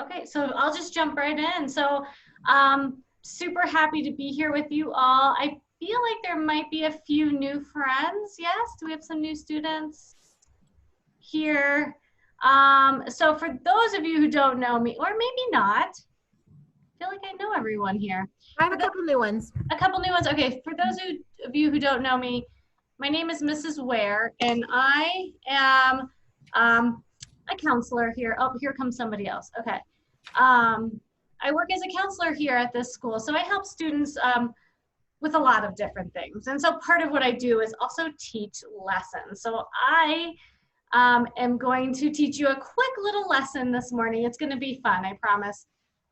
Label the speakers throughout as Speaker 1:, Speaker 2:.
Speaker 1: Okay, so I'll just jump right in. So, super happy to be here with you all. I feel like there might be a few new friends. Yes, do we have some new students here? So for those of you who don't know me, or maybe not, I feel like I know everyone here.
Speaker 2: I have a couple new ones.
Speaker 1: A couple new ones. Okay, for those of you who don't know me, my name is Mrs. Wehr, and I am a counselor here. Oh, here comes somebody else. Okay. Um, I work as a counselor here at this school, so I help students with a lot of different things. And so part of what I do is also teach lessons. So I am going to teach you a quick little lesson this morning. It's going to be fun, I promise.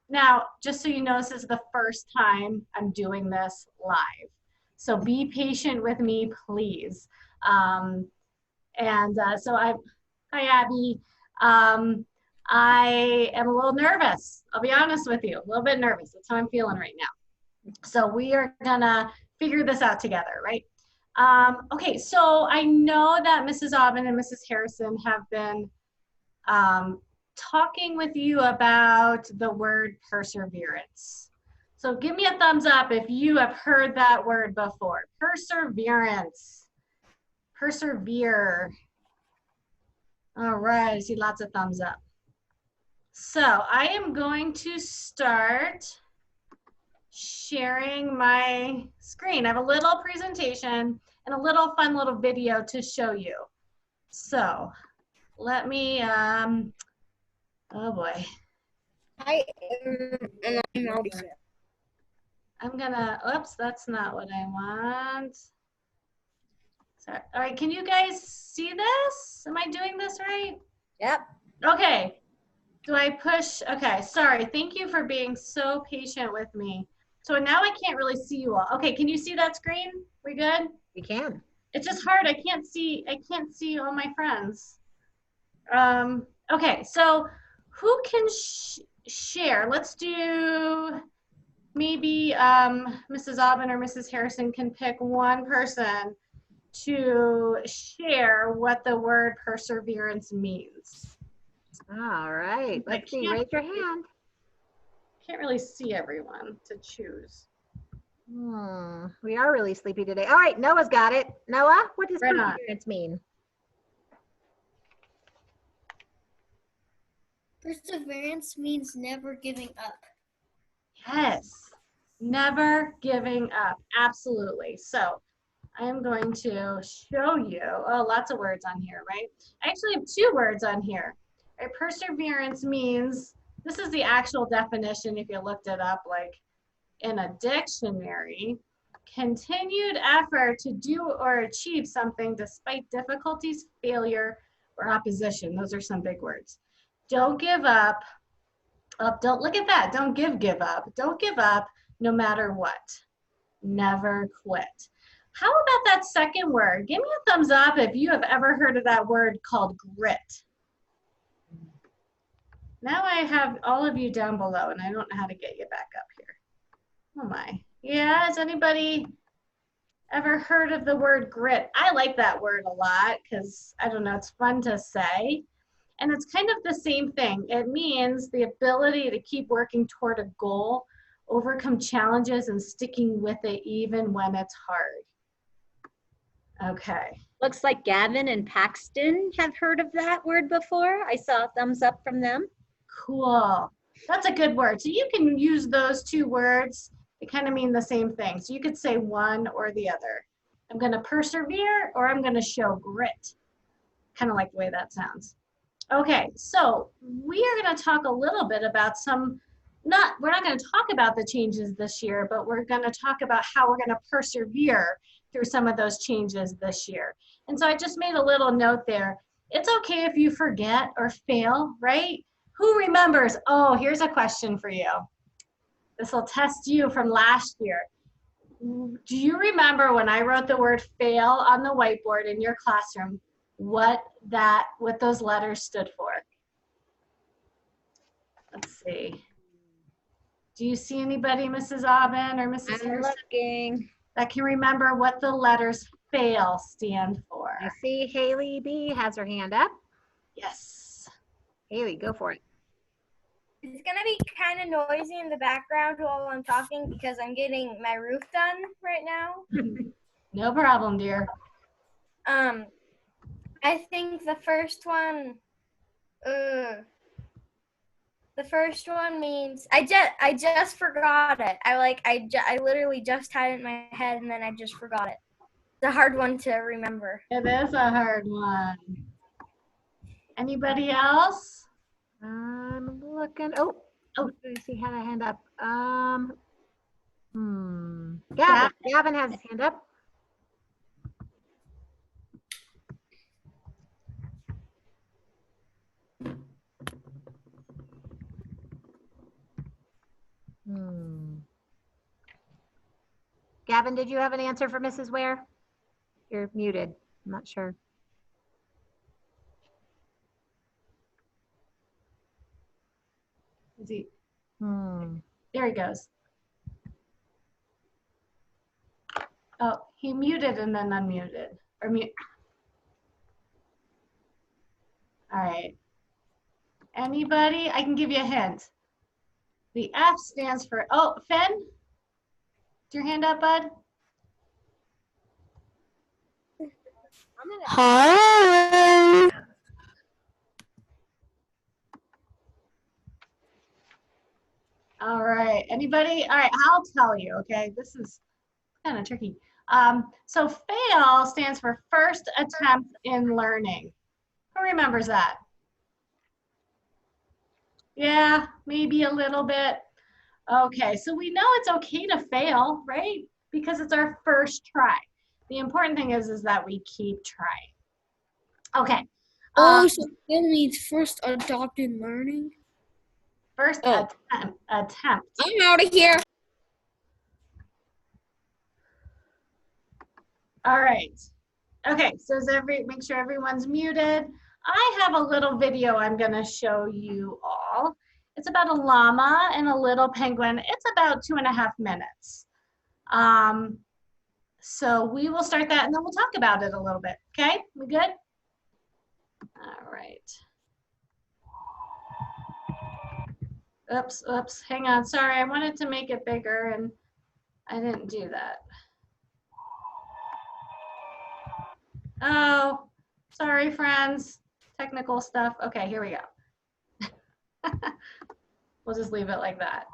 Speaker 1: Now, just so you know, this is the first time I'm doing this live. So be patient with me, please. Hi, Abby. I am a little nervous. I'll be honest with you, a little bit nervous. That's how I'm feeling right now. So we are gonna figure this out together, right? Okay, so I know that Mrs. Aubin and Mrs. Harrison have been talking with you about the word perseverance. So give me a thumbs up if you have heard that word before. Perseverance. Persevere. All right, I see lots of thumbs up. So I am going to start sharing my screen. I have a little presentation and a little fun little video to show you. So let me, oh boy. I'm gonna, oops, that's not what I want. Sorry. All right, can you guys see this? Am I doing this right?
Speaker 2: Yep.
Speaker 1: Okay. Do I push? Okay, sorry. Thank you for being so patient with me. So now I can't really see you all. Okay, can you see that screen? We good?
Speaker 2: We can.
Speaker 1: It's just hard. I can't see all my friends. Okay, so who can share? Let's do maybe Mrs. Aubin or Mrs. Harrison can pick one person to share what the word perseverance means.
Speaker 2: All right. Let's see. Raise your hand.
Speaker 1: Can't really see everyone to choose.
Speaker 2: We are really sleepy today. All right, Noah's got it. Noah, what does perseverance mean?
Speaker 3: Perseverance means never giving up.
Speaker 1: Yes, never giving up. Absolutely. So I am going to show you, oh, lots of words on here, right? I actually have two words on here. Right? Perseverance means, this is the actual definition if you looked it up like in a dictionary, continued effort to do or achieve something despite difficulties, failure, or opposition. Those are some big words. Don't give up. Don't look at that. Don't give up. Don't give up no matter what. Never quit. How about that second word? Give me a thumbs up if you have ever heard of that word called grit. Now I have all of you down below and I don't know how to get you back up here. Oh my. Yeah, has anybody ever heard of the word grit? I like that word a lot because, I don't know, it's fun to say. And it's kind of the same thing. It means the ability to keep working toward a goal, overcome challenges, and sticking with it even when it's hard. Okay.
Speaker 4: Looks like Gavin and Paxton have heard of that word before. I saw a thumbs up from them.
Speaker 1: Cool. That's a good word. So you can use those two words. They kind of mean the same thing. So you could say one or the other. I'm going to persevere or I'm going to show grit. Kind of like the way that sounds. Okay, so we are going to talk a little bit about we're not going to talk about the changes this year, but we're going to talk about how we're going to persevere through some of those changes this year. And so I just made a little note there. It's okay if you forget or fail, right? Who remembers? Oh, here's a question for you. This will test you from last year. Do you remember when I wrote the word fail on the whiteboard in your classroom, what those letters stood for? Let's see. Do you see anybody, Mrs. Aubin or Mrs. Harrison, that can remember what the letters fail stand for?
Speaker 2: I see Haley B has her hand up.
Speaker 1: Yes.
Speaker 2: Haley, go for it.
Speaker 5: It's gonna be kind of noisy in the background while I'm talking because I'm getting my roof done right now.
Speaker 1: No problem, dear.
Speaker 5: I think the first one means I just forgot it. I literally just had it in my head and then I just forgot it. It's a hard one to remember.
Speaker 1: It is a hard one. Anybody else?
Speaker 2: I'm looking. Oh,
Speaker 1: Oh.
Speaker 2: I see had a hand up. Gavin. Gavin has his hand up. Gavin, did you have an answer for Mrs. Ware? You're muted. I'm not sure.
Speaker 1: Is he? There he goes. Oh, he muted and then unmuted. Or mute. All right. Anybody? I can give you a hint. The F stands for, oh, Finn? Is your hand up, bud?
Speaker 3: Hi.
Speaker 1: All right. Anybody? All right, I'll tell you, okay? This is kind of tricky. So FAIL stands for first attempt in learning. Who remembers that? Yeah, maybe a little bit. Okay, so we know it's okay to fail, right? Because it's our first try. The important thing is that we keep trying. Okay.
Speaker 3: So that means first adopted learning.
Speaker 1: First attempt.
Speaker 3: I'm out of here.
Speaker 1: All right. Okay, so make sure everyone's muted. I have a little video I'm gonna show you all. It's about a llama and a little penguin. It's about 2.5 minutes. So we will start that and then we'll talk about it a little bit. Okay, we good? All right. Oops, hang on, sorry, I wanted to make it bigger and I didn't do that. Oh, sorry, friends. Technical stuff. Okay, here we go. We'll just leave it like that.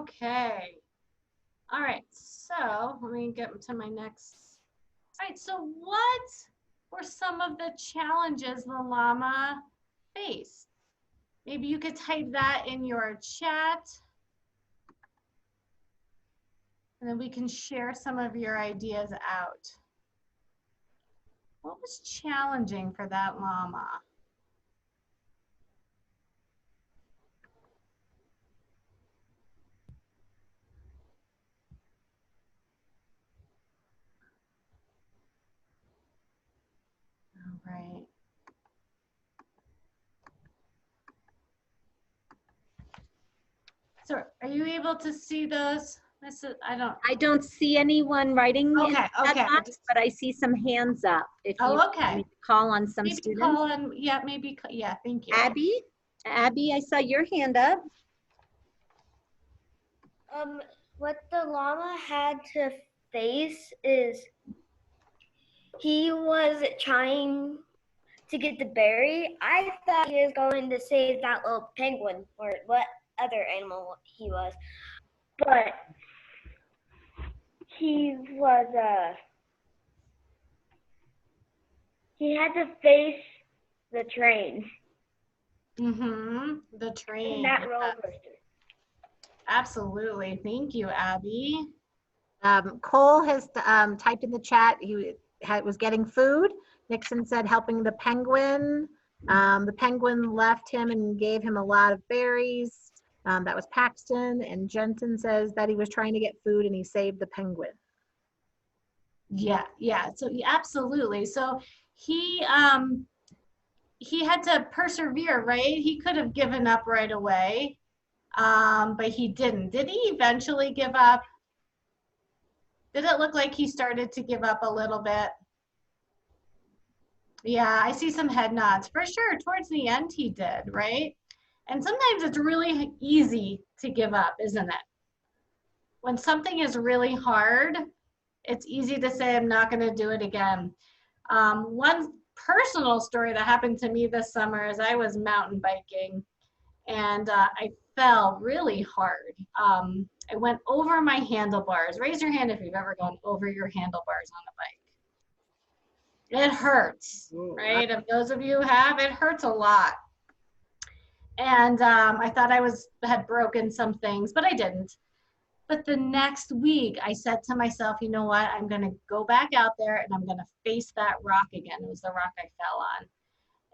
Speaker 1: Okay. All right, so let me get to my next. All right, so what were some of the challenges the llama faced? Maybe you could type that in your chat. And then we can share some of your ideas out. What was challenging for that llama? All right. So are you able to see those?
Speaker 4: I don't see anyone writing in
Speaker 1: Okay,
Speaker 4: that
Speaker 1: okay.
Speaker 4: box, but I see some hands up. If you
Speaker 1: Oh, okay.
Speaker 4: want me to call on some
Speaker 1: Maybe
Speaker 4: students.
Speaker 1: call in, yeah, maybe, yeah, thank you.
Speaker 4: Abby, I saw your hand up.
Speaker 5: What the llama had to face is he was trying to get the berry. I thought he was going to save that little penguin or what other animal he was. But he had to face the train.
Speaker 1: The train.
Speaker 5: And that roller coaster.
Speaker 1: Absolutely. Thank you, Abby.
Speaker 2: Cole has typed in the chat. He was getting food. Nixon said helping the penguin. The penguin left him and gave him a lot of berries. That was Paxton. And Jensen says that he was trying to get food and he saved the penguin.
Speaker 1: Yeah, yeah. So absolutely. So he had to persevere, right? He could have given up right away, but he didn't. Did he eventually give up? Did it look like he started to give up a little bit? Yeah, I see some head nods. For sure, towards the end he did, right? And sometimes it's really easy to give up, isn't it? When something is really hard, it's easy to say, I'm not going to do it again. One personal story that happened to me this summer is I was mountain biking and I fell really hard. I went over my handlebars. Raise your hand if you've ever gone over your handlebars on a bike. It hurts, right? If those of you have, it hurts a lot. And I thought I had broken some things, but I didn't. But the next week, I said to myself, you know what? I'm going to go back out there and I'm going to face that rock again. It was the rock I fell on.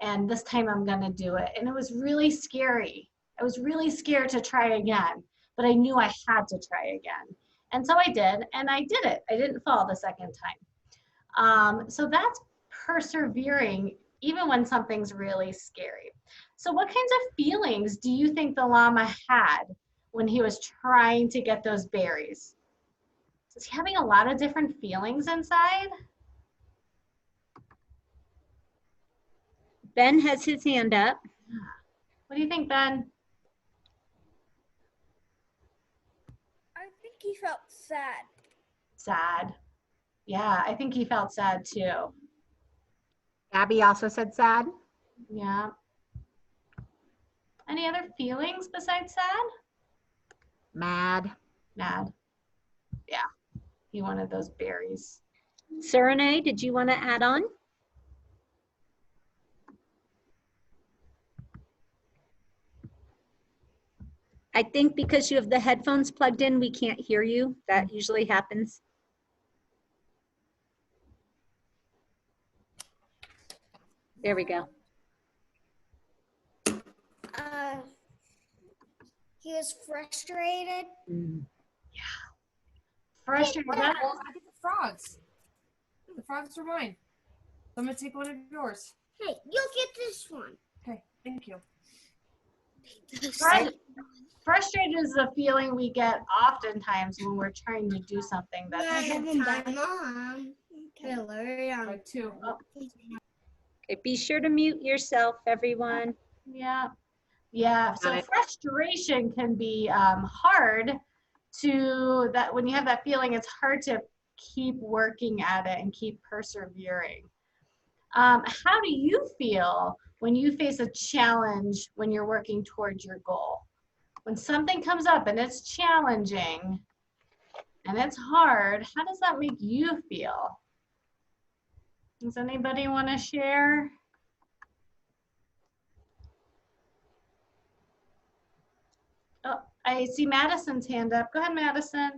Speaker 1: And this time I'm going to do it. And it was really scary. I was really scared to try again, but I knew I had to try again. And so I did, and I did it. I didn't fall the second time. So that's persevering even when something's really scary. So what kinds of feelings do you think the llama had when he was trying to get those berries? Is he having a lot of different feelings inside?
Speaker 4: Ben has his hand up.
Speaker 1: What do you think, Ben?
Speaker 3: I think he felt sad.
Speaker 1: Sad. Yeah, I think he felt sad too.
Speaker 2: Abby also said sad.
Speaker 1: Yeah. Any other feelings besides sad?
Speaker 2: Mad.
Speaker 1: Mad. Yeah, he wanted those berries.
Speaker 4: Serene, did you want to add on? I think because you have the headphones plugged in, we can't hear you. That usually happens. There we go.
Speaker 3: He was frustrated.
Speaker 1: Yeah. Frustrated.
Speaker 6: I get the frogs. The frogs are mine. So I'm gonna take one of yours.
Speaker 3: Hey, you'll get this one.
Speaker 6: Okay, thank you.
Speaker 1: Frustrated is a feeling we get oftentimes when we're trying to do something that's
Speaker 3: Mom.
Speaker 6: Right, two.
Speaker 4: Okay, be sure to mute yourself, everyone.
Speaker 1: yeah. Yeah, so frustration can be hard to that when you have that feeling, it's hard to keep working at it and keep persevering. How do you feel when you face a challenge when you're working towards your goal? when something comes up and it's challenging and it's hard, how does that make you feel? Does anybody want to share? Oh, I see Madison's hand up. Go ahead, Madison.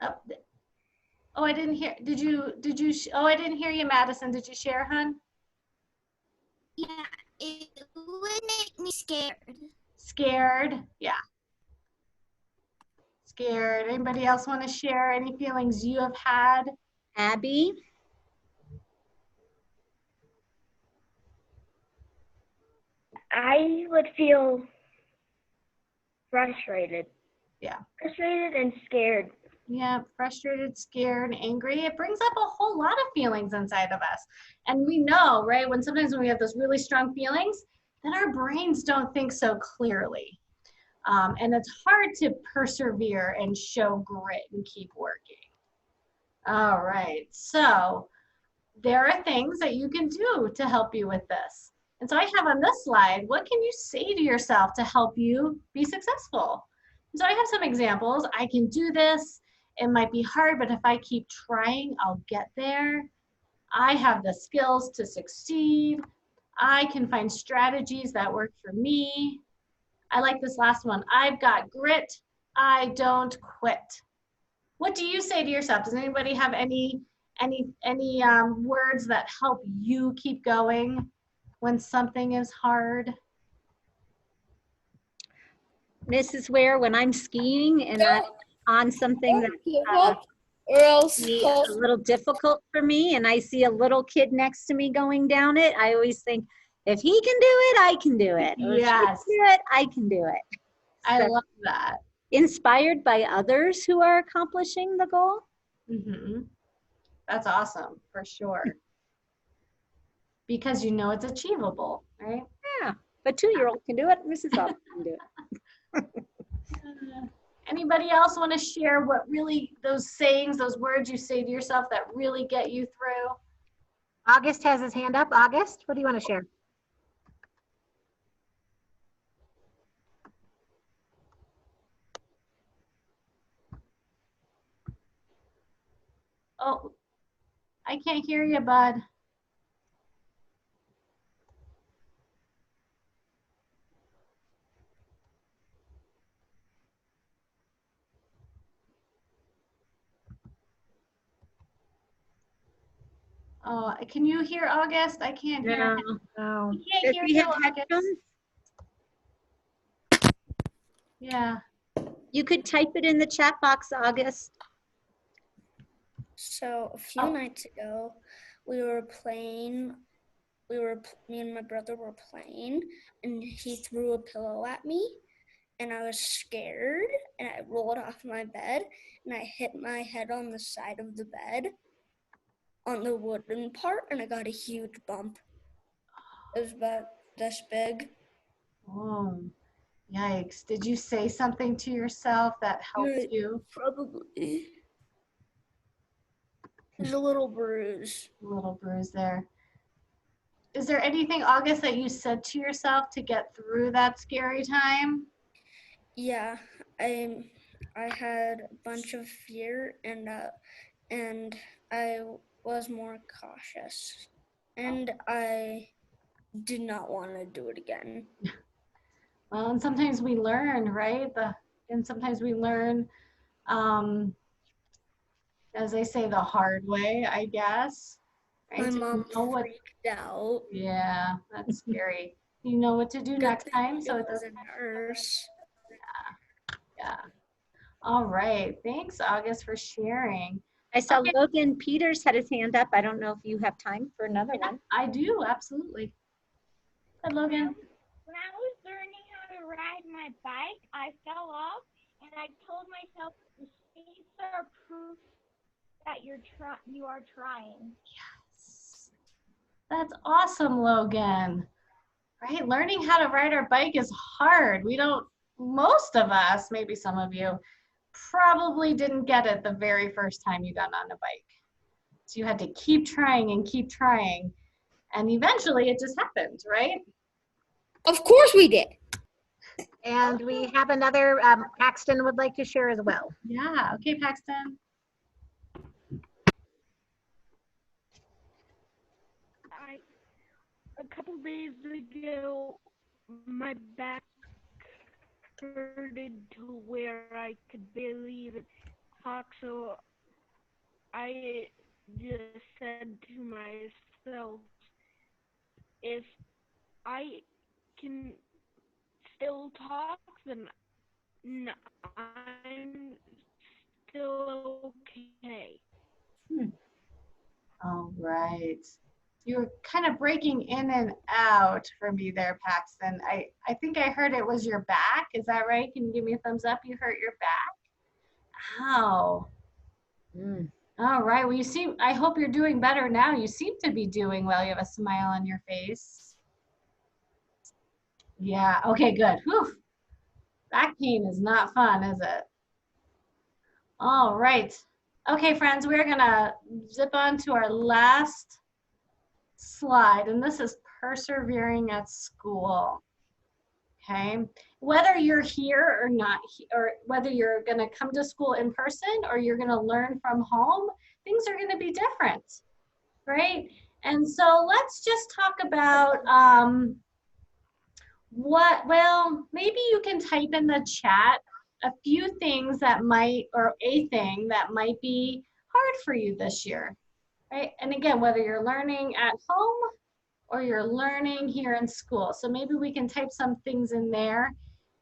Speaker 1: Oh, oh, I didn't hear. Oh, I didn't hear you, Madison. Did you share, hon?
Speaker 7: Yeah, it would make me scared.
Speaker 1: Scared? Yeah. Scared. Anybody else want to share any feelings you have had?
Speaker 4: Abby?
Speaker 5: I would feel frustrated.
Speaker 1: Yeah.
Speaker 5: Frustrated and scared.
Speaker 1: Yeah, frustrated, scared, angry. It brings up a whole lot of feelings inside of us. And we know, right, when we have those really strong feelings, then our brains don't think so clearly. And it's hard to persevere and show grit and keep working. All right, so there are things that you can do to help you with this. And so I have on this slide, what can you say to yourself to help you be successful? So I have some examples. I can do this. It might be hard, but if I keep trying, I'll get there. I have the skills to succeed. I can find strategies that work for me. I like this last one. I've got grit. I don't quit. What do you say to yourself? Does anybody have any words that help you keep going when something is hard?
Speaker 4: Mrs. Ware, when I'm skiing and I'm on something
Speaker 3: Don't give
Speaker 4: that
Speaker 3: up, or else
Speaker 4: be a little difficult for me and I see a little kid next to me going down it, I always think, if he can do it, I can do it. Or
Speaker 1: Yes.
Speaker 4: if she can do it, I can do it.
Speaker 1: I
Speaker 4: So,
Speaker 1: love that.
Speaker 4: inspired by others who are accomplishing the goal.
Speaker 1: Mm-hmm. That's awesome, for sure. Because you know it's achievable, right?
Speaker 4: Yeah, but 2-year-old can do it. Mrs. Bob can do it.
Speaker 1: Anybody else want to share what really, those sayings, those words you say to yourself that really get you through?
Speaker 2: August has his hand up. August, what do you want to share?
Speaker 1: Oh, I can't hear you, bud. Oh, can you hear August? I can't hear him.
Speaker 4: No.
Speaker 2: Oh,
Speaker 1: I can't
Speaker 4: Does
Speaker 1: hear
Speaker 4: he
Speaker 1: you,
Speaker 4: have
Speaker 1: August.
Speaker 4: headphones?
Speaker 1: Yeah.
Speaker 4: You could type it in the chat box, August.
Speaker 3: So a few nights ago, we were playing. Me and my brother were playing, and he threw a pillow at me, and I was scared, and I rolled off my bed, and I hit my head on the side of the bed, on the wooden part, and I got a huge bump. It was about this big.
Speaker 1: Oh, yikes. Did you say something to yourself that helped you?
Speaker 3: Probably. There's a little bruise.
Speaker 1: A little bruise there. Is there anything, August, that you said to yourself to get through that scary time?
Speaker 3: Yeah, I had a bunch of fear, and I was more cautious, and I did not want to do it again.
Speaker 1: Well, and sometimes we learn, right? And sometimes we learn, as they say, the hard way, I guess. Right?
Speaker 3: My
Speaker 1: To
Speaker 3: mom
Speaker 1: know what,
Speaker 3: freaked out.
Speaker 1: yeah, that's scary. You know what to do
Speaker 3: Good
Speaker 1: next
Speaker 3: thing
Speaker 1: time, so it
Speaker 3: was
Speaker 1: doesn't.
Speaker 3: a nurse.
Speaker 1: Yeah. All right. Thanks, August, for sharing.
Speaker 4: I saw
Speaker 1: Okay.
Speaker 4: Logan Peters had his hand up. I don't know if you have time for another one.
Speaker 1: I do, absolutely. Hi, Logan.
Speaker 8: When I was learning how to ride my bike, I fell off, and I told myself the mistakes are proof that you are trying.
Speaker 1: Yes. That's awesome, Logan. Right? Learning how to ride our bike is hard. We don't, most of us, maybe some of you, probably didn't get it the very first time you got on a bike. So you had to keep trying and keep trying. And eventually it just happened, right?
Speaker 3: Of course we did.
Speaker 2: And we have another, Paxton would like to share as well.
Speaker 1: Yeah, okay, Paxton.
Speaker 8: A couple days ago, my back hurted to where I could barely even talk, so I just said to myself, if I can still talk, then I'm still okay.
Speaker 1: All right. You were kind of breaking in and out for me there, Paxton. I think I heard it was your back. Is that right? Can you give me a thumbs up? You hurt your back? Ow. All right. Well, you seem, I hope you're doing better now. You seem to be doing well. You have a smile on your face. Yeah. Okay, good. Whew. Back pain is not fun, is it? All right. Okay, friends, we're going to zip on to our last slide, and this is persevering at school. Okay, whether you're here or not, or whether you're going to come to school in person or you're going to learn from home, things are going to be different, right? And so let's just talk about well, maybe you can type in the chat a few things that might, or a thing that might be hard for you this year, right? And again, whether you're learning at home or you're learning here in school. So maybe we can type some things in there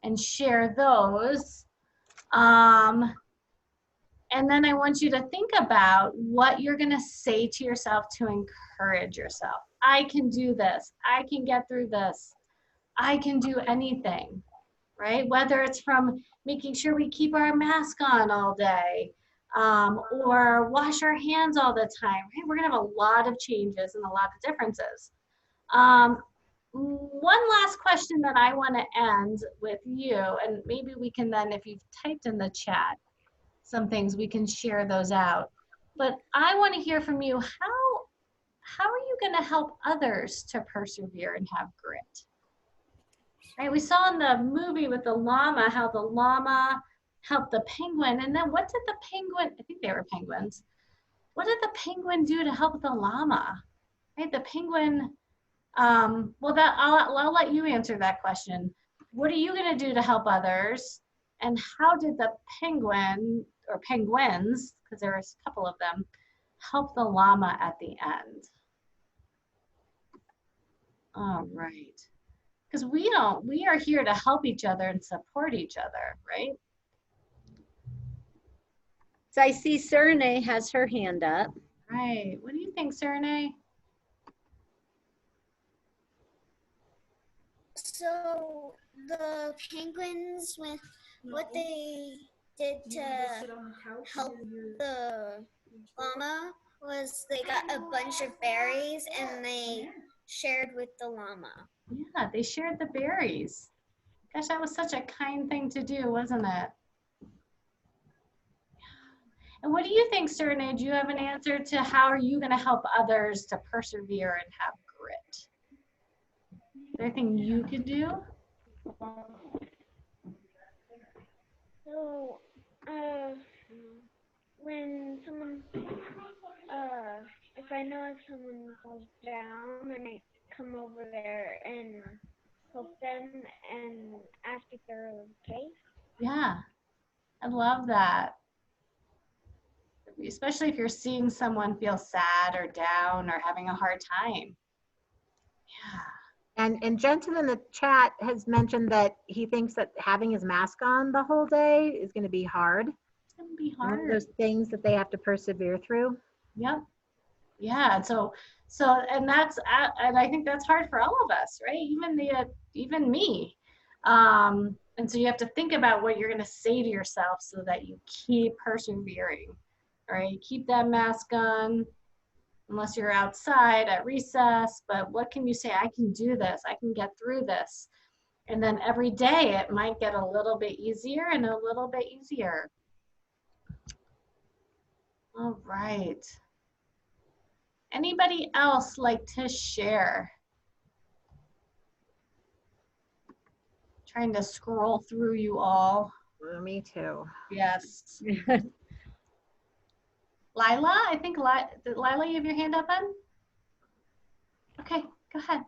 Speaker 1: and share those. And then I want you to think about what you're gonna say to yourself to encourage yourself. I can do this, I can get through this, I can do anything, right? Whether it's from making sure we keep our mask on all day, or wash our hands all the time, right? We're gonna have a lot of changes and a lot of differences. One last question that I want to end with you, and maybe we can then, if you've typed in the chat some things, we can share those out. But I want to hear from you, how are you going to help others to persevere and have grit? Right? We saw in the movie with the llama how the llama helped the penguin, and then what did the penguin, I think they were penguins, what did the penguin do to help the llama? Right? The penguin, well, I'll let you answer that question. What are you going to do to help others? And how did the penguin, or penguins, because there was a couple of them, help the llama at the end? All right. Because we are here to help each other and support each other, right?
Speaker 4: So I see Serene has her hand up.
Speaker 1: Right. What do you think, Serene?
Speaker 7: So the penguins, with what they did to help the llama was they got a bunch of berries and they shared with the llama.
Speaker 1: Yeah, they shared the berries. Gosh, that was such a kind thing to do, wasn't it? And what do you think, Serene? Do you have an answer to how are you going to help others to persevere and have grit? Is there anything you can do?
Speaker 8: So, when someone, if I know if someone falls down, then I come over there and help them and ask if they're okay.
Speaker 1: Yeah, I love that. Especially if you're seeing someone feel sad or down or having a hard time. Yeah.
Speaker 2: And Jensen in the chat has mentioned that he thinks that having his mask on the whole day is going to be hard.
Speaker 1: It's going to be
Speaker 2: One of
Speaker 1: hard.
Speaker 2: those things that they have to persevere through.
Speaker 1: Yep. Yeah. So, and I think that's hard for all of us, right? Even me. And so you have to think about what you're going to say to yourself so that you keep persevering. All right. Keep that mask on. Unless you're outside at recess, but what can you say? I can do this, I can get through this. And then every day it might get a little bit easier and a little bit easier. All right. Anybody else like to share? Trying to scroll through you all.
Speaker 2: Me too.
Speaker 1: Yes. Lila, I think, did Lila, you have your hand up on? Okay, go ahead.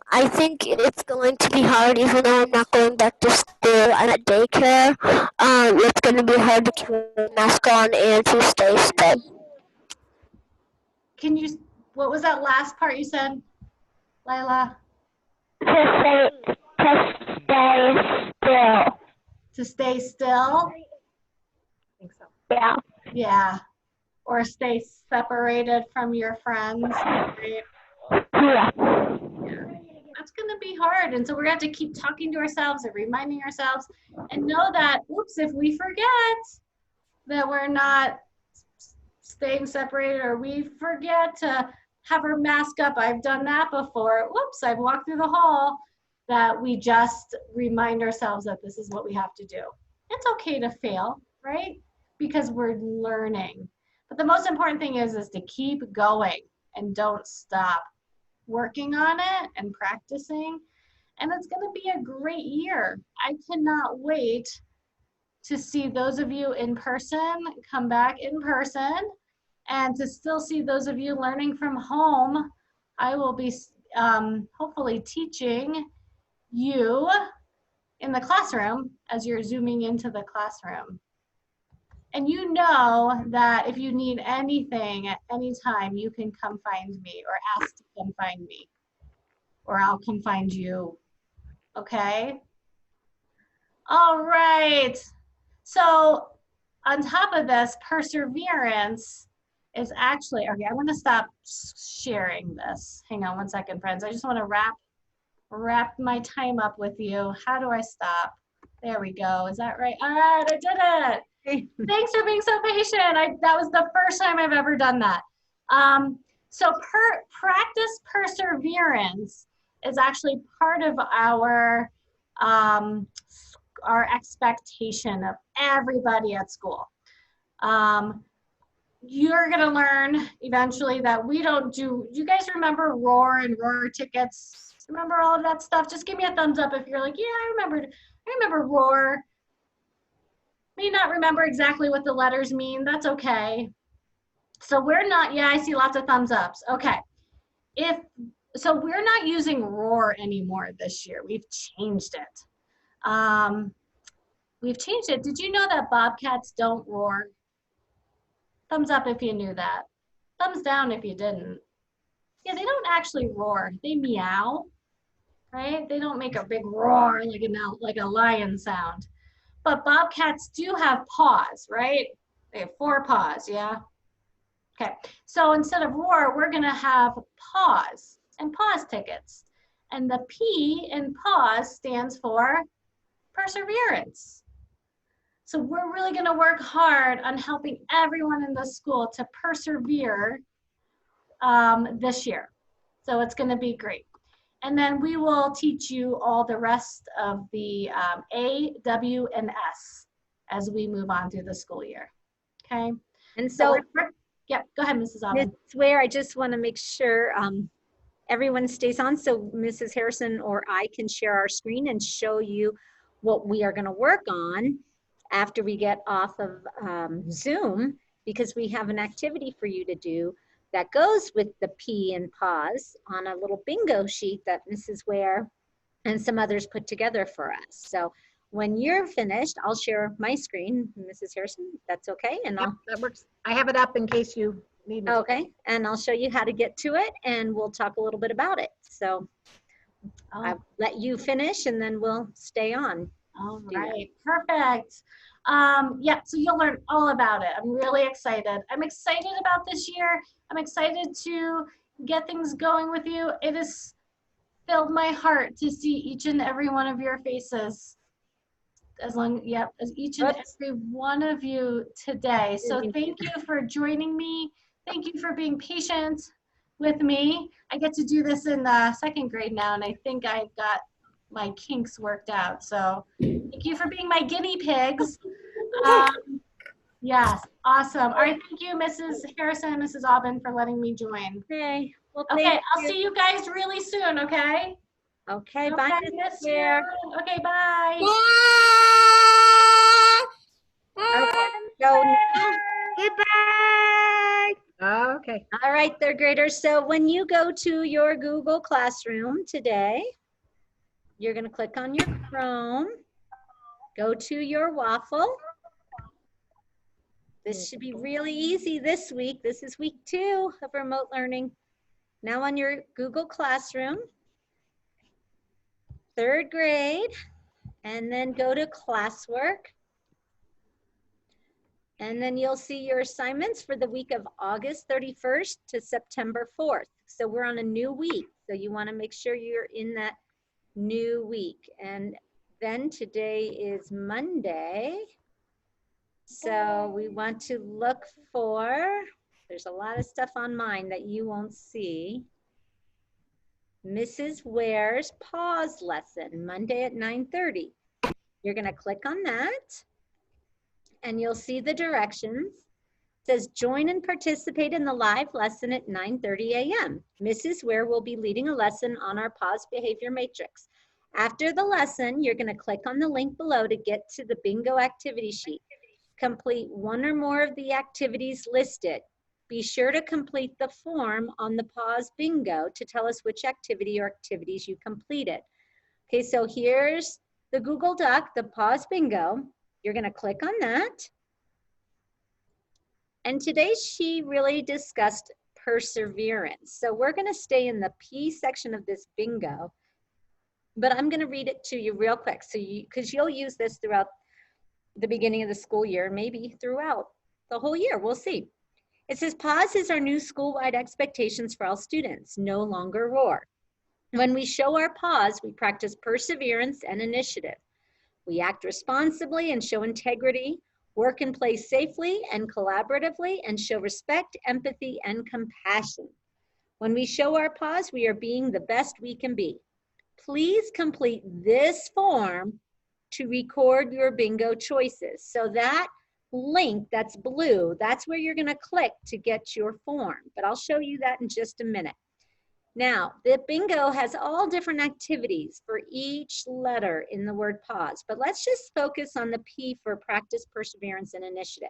Speaker 9: I think it's going to be hard, even though I'm not going back to school. I'm at daycare. It's going to be hard to keep a mask on and to stay still.
Speaker 1: Can you, what was that last part you said, Lila?
Speaker 9: To stay still.
Speaker 1: To stay still?
Speaker 2: I think so.
Speaker 9: Yeah.
Speaker 1: Yeah. Or stay separated from your friends, right?
Speaker 9: Yeah.
Speaker 1: That's going to be hard. And so we're going to have to keep talking to ourselves and reminding ourselves and know that, oops, if we forget that we're not staying separated or we forget to have our mask up, I've done that before. Whoops, I've walked through the hall, that we just remind ourselves that this is what we have to do. It's okay to fail, right? Because we're learning. But the most important thing is to keep going and don't stop working on it and practicing. And it's going to be a great year. I cannot wait to see those of you in person come back in person, and to still see those of you learning from home. I will be hopefully teaching you in the classroom as you're zooming into the classroom. And you know that if you need anything at any time, you can come find me or ask to come find me, or I'll come find you. Okay? All right. So on top of this, perseverance is actually, okay, I'm going to stop sharing this. Hang on one second, friends. I just want to wrap my time up with you. How do I stop? There we go. Is that right? All right, I did it. Thanks for being so patient. That was the first time I've ever done that. So practice perseverance is actually part of our expectation of everybody at school. You're gonna learn eventually that we don't do, you guys remember Roar and Roar tickets? Remember all of that stuff? Just give me a thumbs up if you're like, yeah, I remember Roar. May not remember exactly what the letters mean, that's okay. So we're not, yeah, I see lots of thumbs ups. Okay, so we're not using Roar anymore this year. We've changed it. Did you know that bobcats don't roar? Thumbs up if you knew that. Thumbs down if you didn't. Yeah, they don't actually roar. They meow, right? They don't make a big roar like a lion sound. But bobcats do have paws, right? They have 4 paws, yeah? Okay, so instead of roar, we're gonna have PAWS and PAWS tickets. And the P in PAWS stands for perseverance. So we're really gonna work hard on helping everyone in the school to persevere this year. So it's gonna be great. And then we will teach you all the rest of the A, W, and S as we move on through the school year, okay?
Speaker 4: And so,
Speaker 1: yeah, go ahead, Mrs. Alvin.
Speaker 4: Ms. Wehr, I just want to make sure everyone stays on so Mrs. Harrison or I can share our screen and show you what we are going to work on after we get off of Zoom, because we have an activity for you to do that goes with the P and PAWS on a little bingo sheet that Mrs. Wehr and some others put together for us. So when you're finished, I'll share my screen, Mrs. Harrison, if that's okay. And
Speaker 2: Yep, that works. I have it up in case you need me.
Speaker 4: Okay, and I'll show you how to get to it and we'll talk a little bit about it. So I'll let you finish and then we'll stay on.
Speaker 1: All right, perfect. Yeah, so you'll learn all about it. I'm really excited. I'm excited about this year. I'm excited to get things going with you. It has filled my heart to see each and every one of your faces. As each and every one of you today. So thank you for joining me. Thank you for being patient with me. I get to do this in 2nd grade now, and I think I've got my kinks worked out. So thank you for being my guinea pigs. Um, yes, awesome. All right, thank you, Mrs. Harrison and Mrs. Aubin, for letting me join.
Speaker 4: Okay. Well,
Speaker 1: Okay,
Speaker 4: thank
Speaker 1: I'll
Speaker 4: you.
Speaker 1: see you guys really soon, okay?
Speaker 4: Okay, bye,
Speaker 1: Okay,
Speaker 4: Mrs.
Speaker 1: miss you.
Speaker 4: Wehr.
Speaker 1: Okay, bye.
Speaker 4: Okay, go now.
Speaker 5: Goodbye.
Speaker 2: Okay.
Speaker 4: All right, third graders. So when you go to your Google Classroom today, you're going to click on your Chrome, go to your waffle. This should be really easy this week. This is week 2 of remote learning. Now on your Google Classroom, third grade, and then go to classwork. And then you'll see your assignments for the week of August 31st to September 4th. So we're on a new week. So you want to make sure you're in that new week. And then today is Monday. So we want to look for, there's a lot of stuff on mine that you won't see. Mrs. Ware's PAWS lesson, Monday at 9:30. You're going to click on that. And you'll see the directions. It says join and participate in the live lesson at 9:30 a.m. Mrs. Wehr will be leading a lesson on our PAWS behavior matrix. After the lesson, you're going to click on the link below to get to the bingo activity sheet. Complete one or more of the activities listed. Be sure to complete the form on the PAWS bingo to tell us which activity or activities you completed. Okay, so here's the Google Doc, the PAWS bingo. You're going to click on that. And today she really discussed perseverance. So we're going to stay in the P section of this bingo, but I'm going to read it to you real quick. So because you'll use this throughout the beginning of the school year, maybe throughout the whole year, we'll see. It says, PAWS is our new school-wide expectations for all students, no longer roar. When we show our PAWS, we practice perseverance and initiative. We act responsibly and show integrity, work and play safely and collaboratively, and show respect, empathy, and compassion. When we show our PAWS, we are being the best we can be. Please complete this form to record your bingo choices. So that link that's blue, that's where you're going to click to get your form. But I'll show you that in just a minute. Now, the bingo has all different activities for each letter in the word PAWS, but let's just focus on the P for practice, perseverance, and initiative.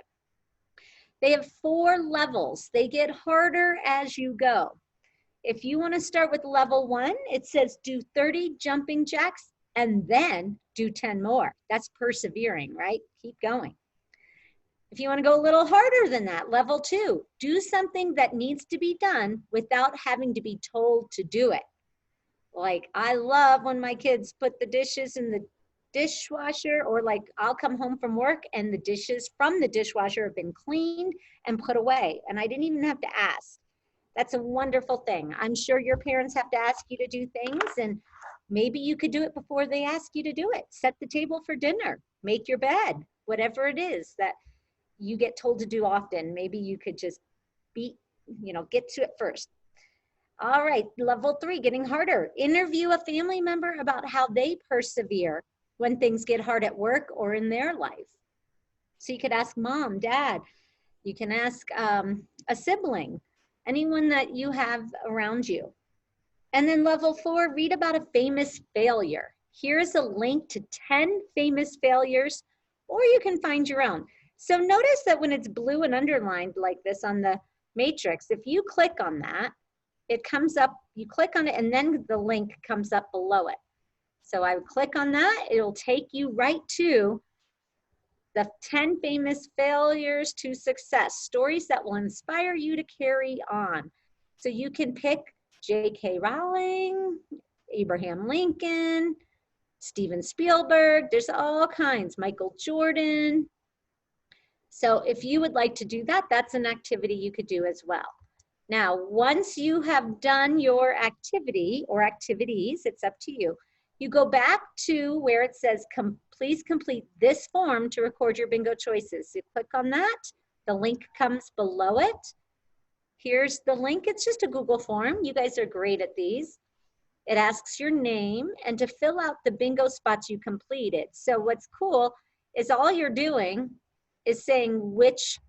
Speaker 4: They have 4 levels. They get harder as you go. If you want to start with level 1, it says do 30 jumping jacks and then do 10 more. That's persevering, right? Keep going. If you want to go a little harder than that, level 2, do something that needs to be done without having to be told to do it. Like I love when my kids put the dishes in the dishwasher, or like I'll come home from work and the dishes from the dishwasher have been cleaned and put away, and I didn't even have to ask. That's a wonderful thing. I'm sure your parents have to ask you to do things, and maybe you could do it before they ask you to do it. Set the table for dinner, make your bed, whatever it is that you get told to do often. Maybe you could just get to it first. All right, level 3, getting harder. Interview a family member about how they persevere when things get hard at work or in their life. So you could ask mom, dad, you can ask a sibling, anyone that you have around you. And then level 4, read about a famous failure. Here's a link to 10 famous failures, or you can find your own. So notice that when it's blue and underlined like this on the matrix, if you click on that, it comes up, you click on it, and then the link comes up below it. So I would click on that, it'll take you right to the 10 famous failures to success, stories that will inspire you to carry on. So you can pick J.K. Rowling, Abraham Lincoln, Steven Spielberg, there's all kinds, Michael Jordan. So if you would like to do that, that's an activity you could do as well. Now, once you have done your activity or activities, it's up to you. You go back to where it says, please complete this form to record your bingo choices. So you click on that, the link comes below it. Here's the link, it's just a Google form. You guys are great at these. It asks your name and to fill out the bingo spots you completed. So what's cool is all you're doing is saying which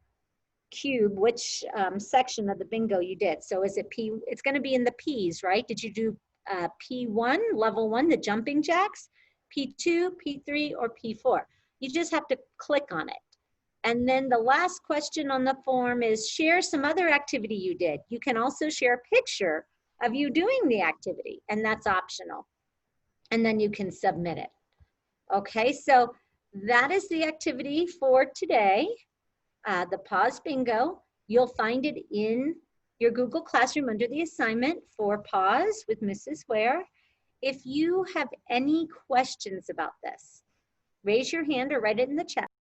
Speaker 4: cube, which section of the bingo you did. So is it P, it's gonna be in the Ps, right? Did you do P1, level 1, the jumping jacks, P2, P3, or P4? You just have to click on it. And then the last question on the form is share some other activity you did. You can also share a picture of you doing the activity, and that's optional. And then you can submit it. Okay, so that is the activity for today, the PAWS bingo. You'll find it in your Google Classroom under the assignment for PAWS with Mrs. Wehr. If you have any questions about this, raise your hand or write it in the chat.